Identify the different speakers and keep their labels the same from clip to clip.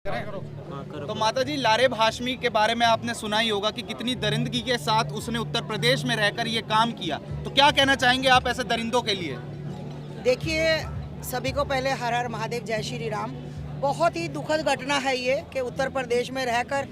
Speaker 1: तो माता जी, लारेब हाशमी के बारे में आपने सुना ही होगा कि कितनी दरिंदगी के साथ उसने उत्तर प्रदेश में रहकर ये काम किया। तो क्या कहना चाहेंगे आप ऐसे दरिंदों के लिए?
Speaker 2: देखिए, सभी को पहले हर हर महादेव, जय श्री राम। बहुत ही दुखद घटना है ये कि उत्तर प्रदेश में रहकर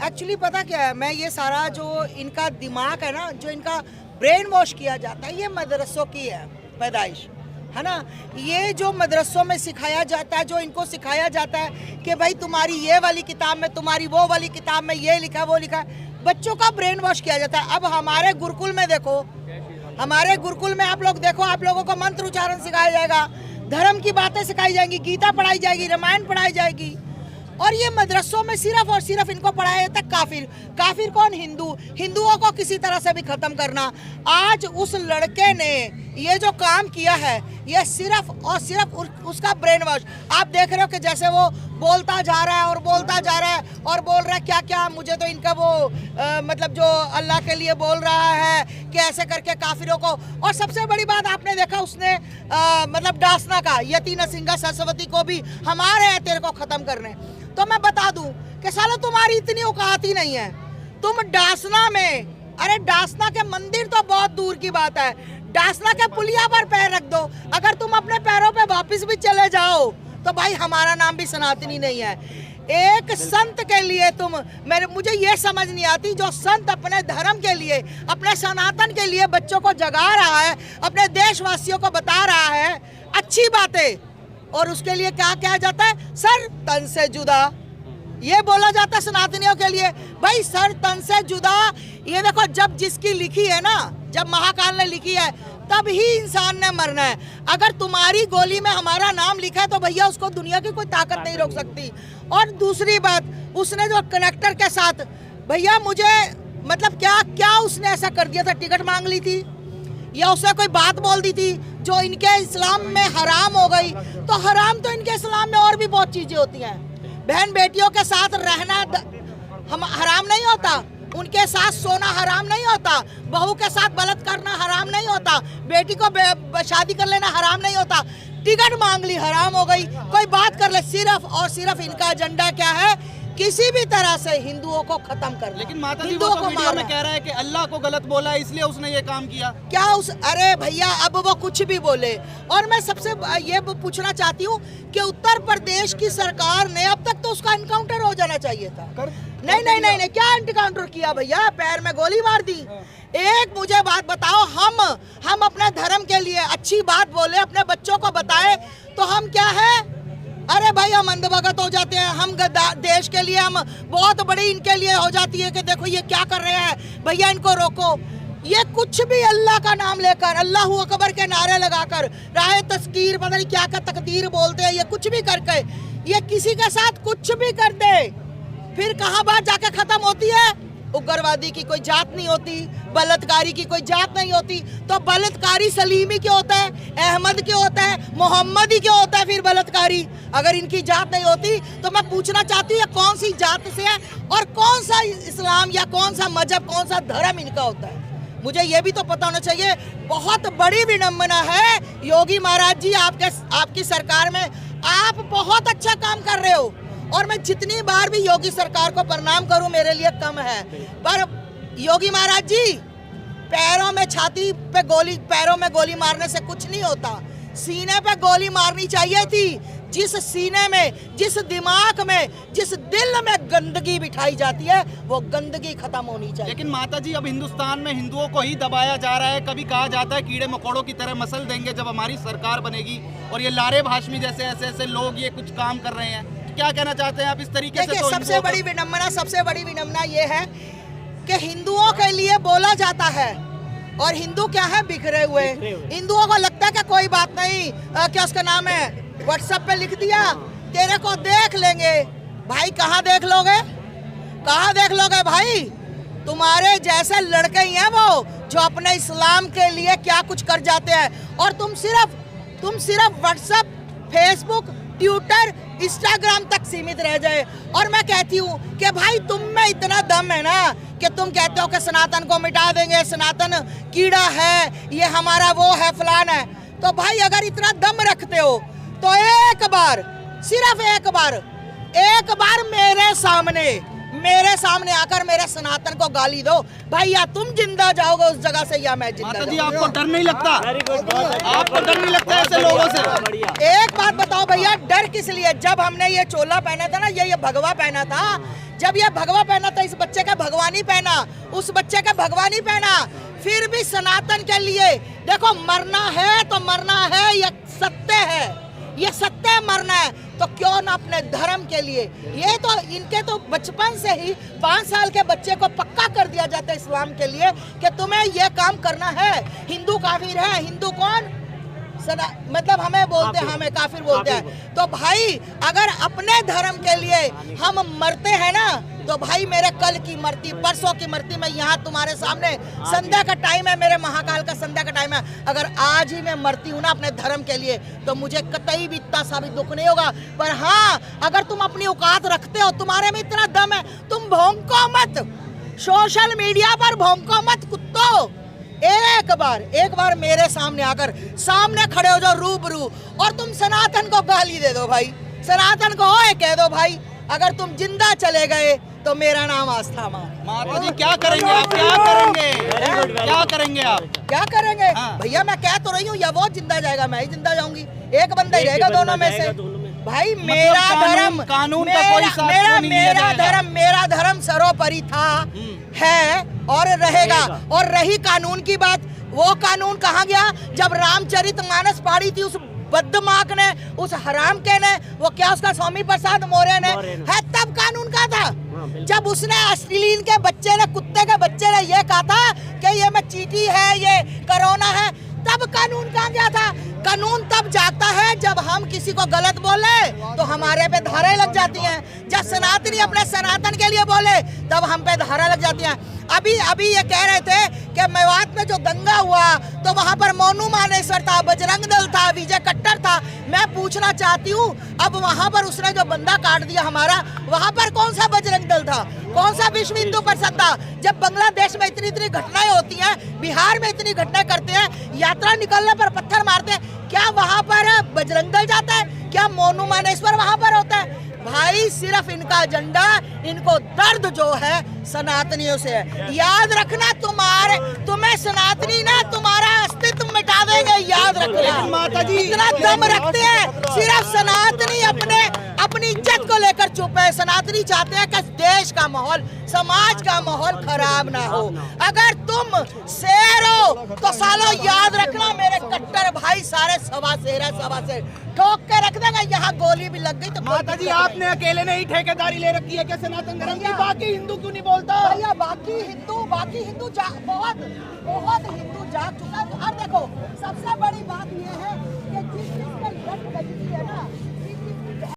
Speaker 2: एक्चुअली पता क्या है, मैं ये सारा जो इनका दिमाग है ना, जो इनका ब्रेन वॉश किया जाता है, ये मदरसों की है पैदाइश, है ना। ये जो मदरसों में सिखाया जाता है, जो इनको सिखाया जाता है कि भाई तुम्हारी ये वाली किताब में, तुम्हारी वो वाली किताब में ये लिखा है, वो लिखा है, बच्चों का ब्रेन वॉश किया जाता है। अब हमारे गुरुकुल में देखो, हमारे गुरुकुल में आप लोग देखो, आप लोगों को मंत्र उच्चारण सिखाया जाएगा, धर्म की बातें सिखाई जाएंगी, गीता पढ़ाई जाएगी, रामायण पढ़ाई जाएगी। और ये मदरसों में सिर्फ और सिर्फ इनको पढ़ाया जाता है काफिर। काफिर कौन? हिंदू। हिंदुओं को किसी तरह से भी खत्म करना। आज उस लड़के ने ये जो काम किया है, ये सिर्फ और सिर्फ उसका ब्रेन वॉश। आप देख रहे हो कि जैसे वो बोलता जा रहा है और बोलता जा रहा है और बोल रहा है क्या क्या, मुझे तो इनका वो मतलब जो अल्लाह के लिए बोल रहा है कि ऐसे करके काफिरों को। और सबसे बड़ी बात आपने देखा, उसने मतलब डासना का, यति नरसिंहा सरस्वती को भी हमारे हैं तेरे को खत्म करने। तो मैं बता दूं कि सालो तुम्हारी इतनी औकात ही नहीं है। तुम डासना में, अरे डासना के मंदिर तो बहुत दूर की बात है, डासना के पुलिया पर पैर रख दो। अगर तुम अपने पैरों पे वापस भी चले जाओ तो भाई हमारा नाम भी सनातनी नहीं है। एक संत के लिए मुझे ये समझ नहीं आती, जो संत अपने धर्म के लिए, अपने सनातन के लिए बच्चों को जगा रहा है, अपने देशवासियों को बता रहा है अच्छी बातें, और उसके लिए क्या कहा जाता है? सर तन से जुदा। ये बोला जाता है सनातनियों के लिए, भाई सर तन से जुदा। ये देखो, जब जिसकी लिखी है ना, जब महाकाल ने लिखी है, तब ही इंसान ने मरना है। अगर तुम्हारी गोली में हमारा नाम लिखा है तो भैया उसको दुनिया की कोई ताकत नहीं रोक सकती। और दूसरी बात, उसने जो कनेक्टर के साथ, भैया मुझे मतलब क्या क्या उसने ऐसा कर दिया था? टिकट मांग ली थी या उसने कोई बात बोल दी थी जो इनके इस्लाम में हराम हो गई? तो हराम तो इनके इस्लाम में और भी बहुत चीजें होती हैं। बहन बेटियों के साथ रहना हम हराम नहीं होता, उनके साथ सोना हराम नहीं होता, बहू के साथ गलत करना हराम नहीं होता, बेटी को शादी कर लेना हराम नहीं होता। टिकट मांग ली, हराम हो गई। कोई बात कर ले, सिर्फ और सिर्फ इनका एजेंडा क्या है? किसी भी तरह से हिंदुओं को खत्म करना।
Speaker 1: लेकिन माता जी, वो तो वीडियो में कह रहा है कि अल्लाह को गलत बोला है, इसलिए उसने ये काम किया।
Speaker 2: क्या अरे भैया, अब वो कुछ भी बोले। और मैं सबसे ये पूछना चाहती हूँ कि उत्तर प्रदेश की सरकार ने, अब तक तो उसका एनकाउंटर हो जाना चाहिए था। नहीं, क्या एनकाउंटर किया भैया? पैर में गोली मार दी। एक मुझे बात बताओ, हम अपने धर्म के लिए अच्छी बात बोले, अपने बच्चों को बताए, तो हम क्या है? अरे भाई, हम अंधभगत हो जाते हैं। हम देश के लिए हम बहुत बड़ी इनके लिए हो जाती है कि देखो ये क्या कर रहे हैं, भैया इनको रोको। ये कुछ भी अल्लाह का नाम लेकर, अल्लाहू अकबर के नारे लगाकर, राह तस्कीर, पता नहीं क्या तकदीर बोलते हैं, ये कुछ भी करके, ये किसी के साथ कुछ भी कर दे, फिर कहाँ बात जाके खत्म होती है? उग्रवादी की कोई जात नहीं होती, बलात्कारी की कोई जात नहीं होती। तो बलात्कारी सलीमी क्यों होता है, अहमद क्यों होता है, मोहम्मदी क्यों होता है फिर बलात्कारी? अगर इनकी जात नहीं होती तो मैं पूछना चाहती हूँ ये कौन सी जात से है और कौन सा इस्लाम या कौन सा मजहब, कौन सा धर्म इनका होता है? मुझे ये भी तो पता होना चाहिए। बहुत बड़ी विडम्बना है योगी महाराज जी, आपकी सरकार में आप बहुत अच्छा काम कर रहे हो, और मैं जितनी बार भी योगी सरकार को प्रणाम करूं मेरे लिए कम है। पर योगी महाराज जी, पैरों में, छाती पे गोली, पैरों में गोली मारने से कुछ नहीं होता, सीने पे गोली मारनी चाहिए थी। जिस सीने में, जिस दिमाग में, जिस दिल में गंदगी बिठाई जाती है, वो गंदगी खत्म होनी चाहिए।
Speaker 1: लेकिन माता जी, अब हिंदुस्तान में हिंदुओं को ही दबाया जा रहा है। कभी कहा जाता है कीड़े मकोड़ों की तरह मसल देंगे जब हमारी सरकार बनेगी, और ये लारेब हाशमी जैसे ऐसे लोग ये कुछ काम कर रहे हैं। क्या कहना चाहते हैं आप इस तरीके से? तो
Speaker 2: सबसे बड़ी विडम्बना ये है कि हिंदुओं के लिए बोला जाता है और हिंदू क्या है? बिखरे हुए। हिंदुओं को लगता है कि कोई बात नहीं, क्या उसका नाम है, व्हाट्सएप पे लिख दिया, तेरे को देख लेंगे। भाई कहाँ देख लोगे, कहाँ देख लोगे भाई? तुम्हारे जैसे लड़के ही हैं वो, जो अपने इस्लाम के लिए क्या कुछ कर जाते हैं, और तुम सिर्फ व्हाट्सएप, फेसबुक, ट्विटर, इंस्टाग्राम तक सीमित रह जाए। और मैं कहती हूँ कि भाई तुम में इतना दम है ना कि तुम कहते हो कि सनातन को मिटा देंगे, सनातन कीड़ा है, ये हमारा वो है, फलान है। तो भाई अगर इतना दम रखते हो तो एक बार, सिर्फ एक बार एक बार मेरे सामने आकर मेरे सनातन को गाली दो भैया, तुम जिंदा जाओगे उस जगह से या मैं जिंदा
Speaker 1: माता जी
Speaker 2: जाऊंगा।
Speaker 1: आपको डर नहीं लगता? आपको डर नहीं लगता ऐसे लोगों से?
Speaker 2: एक बात बताओ भैया, डर किस लिए? जब हमने ये चोला पहना था ना, ये भगवा पहना था, जब ये भगवा पहना था, इस बच्चे का भगवानी पहना, उस बच्चे का भगवानी पहना, फिर भी सनातन के लिए देखो मरना है तो मरना है, ये सत्य है, ये सत्य है, मरना है तो क्यों ना अपने धर्म के लिए। ये तो इनके तो बचपन से ही 5 साल के बच्चे को पक्का कर दिया जाता है इस्लाम के लिए कि तुम्हें ये काम करना है। हिंदू काफिर है, हिंदू कौन? मतलब हमें बोलते हैं, हमें काफिर बोलते हैं। तो भाई अगर अपने धर्म के लिए हम मरते हैं ना, तो भाई मेरे कल की मरती, परसों की मरती, मैं यहाँ तुम्हारे सामने, संध्या का टाइम है, मेरे महाकाल का संध्या का टाइम है, अगर आज ही मैं मरती हूँ ना अपने धर्म के लिए, तो मुझे कतई भी इतना सा भी दुख नहीं होगा। पर हाँ, अगर तुम अपनी औकात रखते हो, तुम्हारे में इतना दम है, तुम भौंको मत, सोशल मीडिया पर भौंको मत कुत्तो। एक बार मेरे सामने आकर सामने खड़े हो जाओ रूबरू, और तुम सनातन को गाली दे दो भाई, सनातन को ओए कह दो भाई, अगर तुम जिंदा चले गए तो मेरा नाम आस्था मां।
Speaker 1: माता जी क्या करेंगे आप? क्या करेंगे? क्या करेंगे आप?
Speaker 2: क्या करेंगे?
Speaker 1: हाँ।
Speaker 2: भैया मैं कह तो रही हूँ, या वो जिंदा जाएगा मैं ही जिंदा जाऊंगी, एक बंदा ही रहेगा दोनों में से। भाई मेरा धर्म,
Speaker 1: कानून का कोई साथ क्यों नहीं लिया जाएगा?
Speaker 2: मेरा धर्म सर्वोपरि था, है और रहेगा। और रही कानून की बात, वो कानून कहाँ गया जब रामचरितमानस पढ़ी थी उस बदमाग ने, उस हराम के ने, वो क्या उसका स्वामी प्रसाद मौर्य ने है, तब कानून का था। जब उसने अश्लील के बच्चे ने, कुत्ते के बच्चे ने ये कहा था कि ये में चींटी है, ये कोरोना है, तब कानून कहाँ गया था? कानून तब जागता है जब हम किसी को गलत बोले तो हमारे पे धाराएं लग जाती हैं। जब सनातनी अपने सनातन के लिए बोले तब हम पे धारा लग जाती हैं। अभी ये कह रहे थे कि मेवात में जो दंगा हुआ तो वहां पर मोनू मानेसर था, बजरंग दल था, विजय कट्टर था। मैं पूछना चाहती हूँ, अब वहां पर उसने जो बंदा काट दिया हमारा, वहां पर कौन सा बजरंग दल था, कौन सा विश्व हिंदू परिषद था? जब बांग्लादेश में इतनी घटनाएं होती हैं, बिहार में इतनी घटनाएं करते हैं, यात्रा निकलने पर पत्थर मारते हैं, क्या वहां पर बजरंग दल जाता है? क्या मोनू मानेश्वर वहां पर होता है? भाई सिर्फ इनका एजेंडा, इनको दर्द जो है सनातनियों से है। याद रखना, तुम्हें सनातनी ना तुम्हारा अस्तित्व मिटा देंगे, याद रखना।
Speaker 1: माता जी
Speaker 2: इतना दम रखते हैं, सिर्फ सनातनी अपनी इज्जत को लेकर चुप है। सनातनी चाहते हैं कि देश का माहौल, समाज का माहौल खराब ना हो। अगर तुम शेर हो तो सालों याद रखना, मेरे कट्टर भाई सारे सवा शेर ठोक के रख देंगे। यहाँ गोली भी लग गई तो
Speaker 1: माता जी आपने अकेले नहीं ठेकेदारी ले रखी है क्या सनातन धर्म की? बाकी हिंदू क्यों नहीं बोलता?
Speaker 2: भैया बाकी हिंदू बहुत हिंदू जाग चुका है। और देखो सबसे बड़ी बात ये है